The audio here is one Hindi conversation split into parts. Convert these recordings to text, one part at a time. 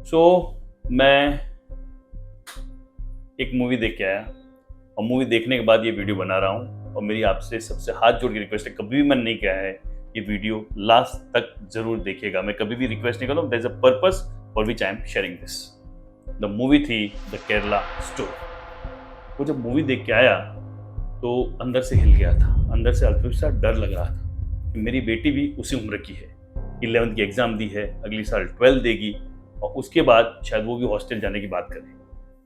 सो मैं एक मूवी देख के आया और मूवी देखने के बाद ये वीडियो बना रहा हूँ। और मेरी आपसे सबसे हाथ जोड़ के रिक्वेस्ट है, कभी भी मन नहीं किया है ये वीडियो लास्ट तक जरूर देखिएगा। मैं कभी भी रिक्वेस्ट नहीं कर रहा हूँ, there is a purpose for which I am sharing this. The movie थी द केरला स्टोरी। वो जब मूवी देख के आया तो अंदर से हिल गया था, अंदर से अल्प सा डर लग रहा था कि मेरी बेटी भी उसी उम्र की है, 11th की एग्जाम दी है, अगली साल 12 देगी और उसके बाद शायद वो भी हॉस्टल जाने की बात करे।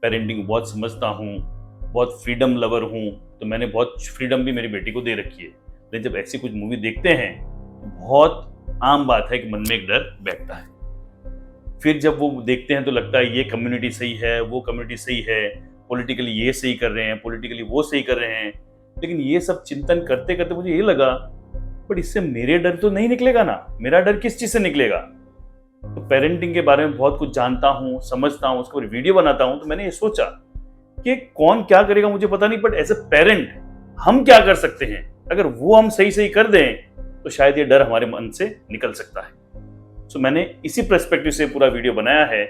पेरेंटिंग बहुत समझता हूँ, बहुत फ्रीडम लवर हूँ, तो मैंने बहुत फ्रीडम भी मेरी बेटी को दे रखी है। लेकिन जब ऐसी कुछ मूवी देखते हैं तो बहुत आम बात है कि मन में एक डर बैठता है। फिर जब वो देखते हैं तो लगता है ये कम्युनिटी सही है, वो कम्युनिटी सही है, पॉलिटिकली ये सही कर रहे हैं, पॉलिटिकली वो सही कर रहे हैं। लेकिन ये सब चिंतन करते करते मुझे ये लगा, बट इससे मेरे डर तो नहीं निकलेगा ना, मेरा डर किस चीज से निकलेगा। तो पेरेंटिंग के बारे में बहुत कुछ जानता हूँ, समझता हूँ, उसके ऊपर वीडियो बनाता हूँ। तो मैंने ये सोचा कि कौन क्या करेगा मुझे पता नहीं, बट एज ए पेरेंट हम क्या कर सकते हैं। अगर वो हम सही सही कर दें तो शायद ये डर हमारे मन से निकल सकता है। सो मैंने इसी पर्सपेक्टिव से पूरा वीडियो बनाया है।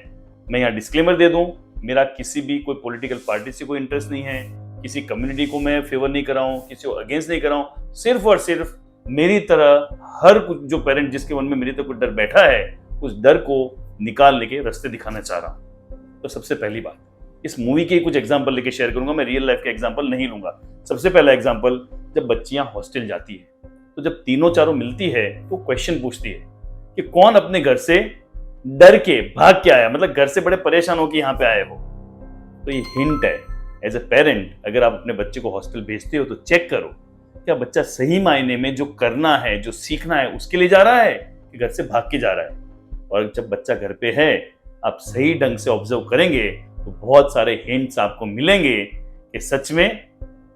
मैं यहाँ डिस्क्लेमर दे दूं, मेरा किसी भी कोई पॉलिटिकल पार्टी से कोई इंटरेस्ट नहीं है, किसी कम्युनिटी को मैं फेवर नहीं कर रहा हूँ, किसी को अगेंस्ट नहीं कर रहा हूँ। सिर्फ और सिर्फ मेरी तरह हर कुछ जो पेरेंट जिसके मन में मेरी तरह कुछ डर बैठा है, उस डर को निकालने के रास्ते दिखाना चाह रहा हूँ। तो सबसे पहली बात, इस मूवी के कुछ एग्जाम्पल लेके शेयर करूंगा, मैं रियल लाइफ के एग्जाम्पल नहीं लूंगा। सबसे पहला एग्जाम्पल, जब बच्चियां हॉस्टल जाती है तो जब तीनों चारों मिलती है तो क्वेश्चन पूछती है कि कौन अपने घर से डर के भाग के आया, मतलब घर से बड़े परेशान हो कि यहाँ पे आए हो। तो ये हिंट है, एज ए पेरेंट अगर आप अपने बच्चे को हॉस्टल भेजते हो तो चेक करो क्या बच्चा सही मायने में जो करना है, जो सीखना है उसके लिए जा रहा है कि घर से भाग के जा रहा है। और जब बच्चा घर पे है, आप सही ढंग से ऑब्जर्व करेंगे तो बहुत सारे हिंट्स आपको मिलेंगे कि सच में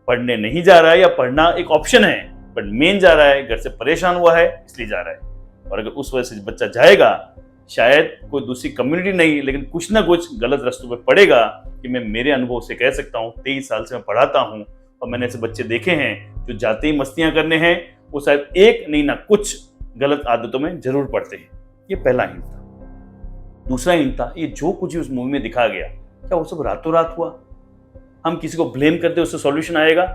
पढ़ने नहीं जा रहा है या पढ़ना एक ऑप्शन है, बट मेन जा रहा है घर से परेशान हुआ है इसलिए जा रहा है। और अगर उस वजह से बच्चा जाएगा, शायद कोई दूसरी कम्युनिटी नहीं लेकिन कुछ ना कुछ गलत रास्तों पे पड़ेगा। कि मैं मेरे अनुभव से कह सकता हूँ, 23 साल से मैं पढ़ाता हूँ और मैंने ऐसे बच्चे देखे हैं जो जाते ही मस्तियां करने हैं, वो शायद एक नहीं ना कुछ गलत आदतों में जरूर पड़ते हैं। ये पहला हिंट था। दूसरा हिंट था, ये जो कुछ उस मूवी में दिखा गया क्या वो सब रातों रात हुआ? हम किसी को ब्लेम करते उससे सॉल्यूशन आएगा?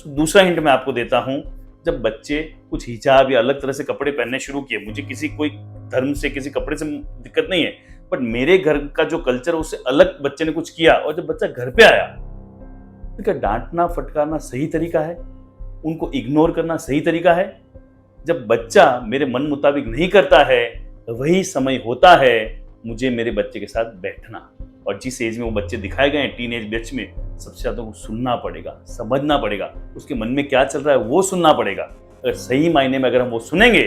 दूसरा हिंट मैं आपको देता हूं, जब बच्चे कुछ हिजाब या अलग तरह से कपड़े पहनने शुरू किए, मुझे किसी कोई धर्म से किसी कपड़े से दिक्कत नहीं है, बट मेरे घर का जो कल्चर उससे अलग बच्चे ने कुछ किया और जब बच्चा घर पे आया तो क्या डांटना फटकारना सही तरीका है? उनको इग्नोर करना सही तरीका है? जब बच्चा मेरे मन मुताबिक नहीं करता है, वही समय होता है मुझे मेरे बच्चे के साथ बैठना। और जिस एज में वो बच्चे दिखाए गए हैं, टीन एज बैच में, सबसे ज्यादा वो सुनना पड़ेगा, समझना पड़ेगा, उसके मन में क्या चल रहा है वो सुनना पड़ेगा। अगर सही मायने में अगर हम वो सुनेंगे,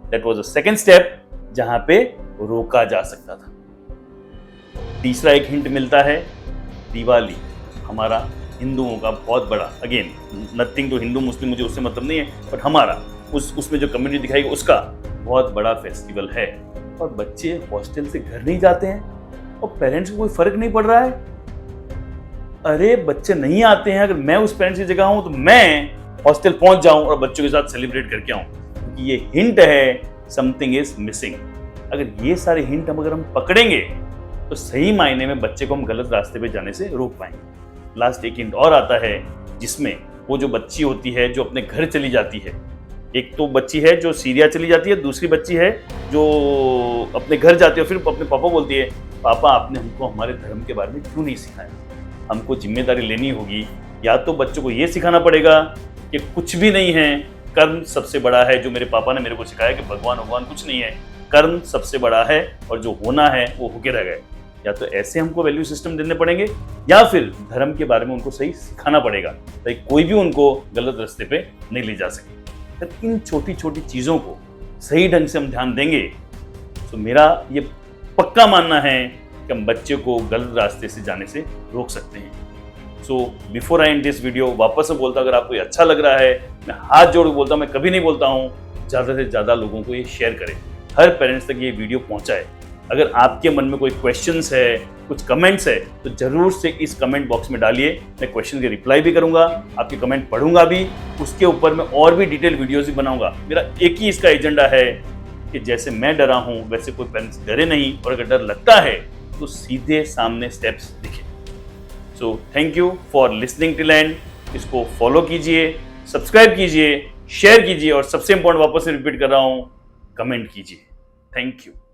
that was the second step जहां पे रोका जा सकता था। तीसरा एक हिंट मिलता है, दिवाली हमारा हिंदुओं का बहुत बड़ा, अगेन नथिंग टू हिंदू मुस्लिम, मुझे उससे मतलब नहीं है, बट हमारा उसमें जो कम्युनिटी दिखाई उसका बहुत बड़ा फेस्टिवल है। और बच्चे हॉस्टल से घर नहीं जाते हैं और पेरेंट्स को कोई फर्क नहीं पड़ रहा है। अरे बच्चे नहीं आते हैं, अगर मैं उस पेरेंट्स की जगह हूं तो मैं हॉस्टल पहुंच जाऊं और बच्चों के साथ सेलिब्रेट करके आऊं, क्योंकि ये हिंट है समथिंग इज मिसिंग। अगर ये सारे हिंट अगर हम पकड़ेंगे तो सही मायने में बच्चे को हम गलत रास्ते पे जाने से रोक पाएंगे। लास्ट एक हिंट और आता है जिसमें वो जो बच्ची होती है जो अपने घर चली जाती है, एक तो बच्ची है जो सीरिया चली जाती है, दूसरी बच्ची है जो अपने घर जाती है, फिर अपने पापा बोलती है, पापा आपने हमको हमारे धर्म के बारे में क्यों नहीं सिखाया? हमको जिम्मेदारी लेनी होगी। या तो बच्चों को ये सिखाना पड़ेगा कि कुछ भी नहीं है, कर्म सबसे बड़ा है, जो मेरे पापा ने मेरे को सिखाया कि भगवान कुछ नहीं है, कर्म सबसे बड़ा है और जो होना है वो होके रह गए। या तो ऐसे हमको वैल्यू सिस्टम देने पड़ेंगे या फिर धर्म के बारे में उनको सही सिखाना पड़ेगा ताकि कोई भी उनको गलत रास्ते पे नहीं ले जा सके। इन छोटी छोटी चीजों को सही ढंग से हम ध्यान देंगे तो मेरा ये पक्का मानना है कि हम बच्चे को गलत रास्ते से जाने से रोक सकते हैं। So before I and this video, वापस से बोलता हूं, अगर आपको ये अच्छा लग रहा है, मैं हाथ जोड़ के बोलता हूं, मैं कभी नहीं बोलता हूं, ज्यादा से ज्यादा लोगों को ये शेयर करें, हर पेरेंट्स तक ये वीडियो पहुंचाए। अगर आपके मन में कोई क्वेश्चंस है, कुछ कमेंट्स है, तो जरूर से इस कमेंट बॉक्स में डालिए। मैं क्वेश्चन के रिप्लाई भी करूंगा, आपके कमेंट पढ़ूंगा भी, उसके ऊपर मैं और भी डिटेल वीडियोस भी बनाऊंगा। मेरा एक ही इसका एजेंडा है कि जैसे मैं डरा हूं वैसे कोई पेरेंट्स डरे नहीं, और अगर डर लगता है तो सीधे सामने स्टेप्स दिखे। So thank you for listening till and. इसको फॉलो कीजिए, सब्सक्राइब कीजिए, शेयर कीजिए और सबसे इंपॉर्टेंट वापस से रिपीट कर रहा हूं, कमेंट कीजिए। Thank you.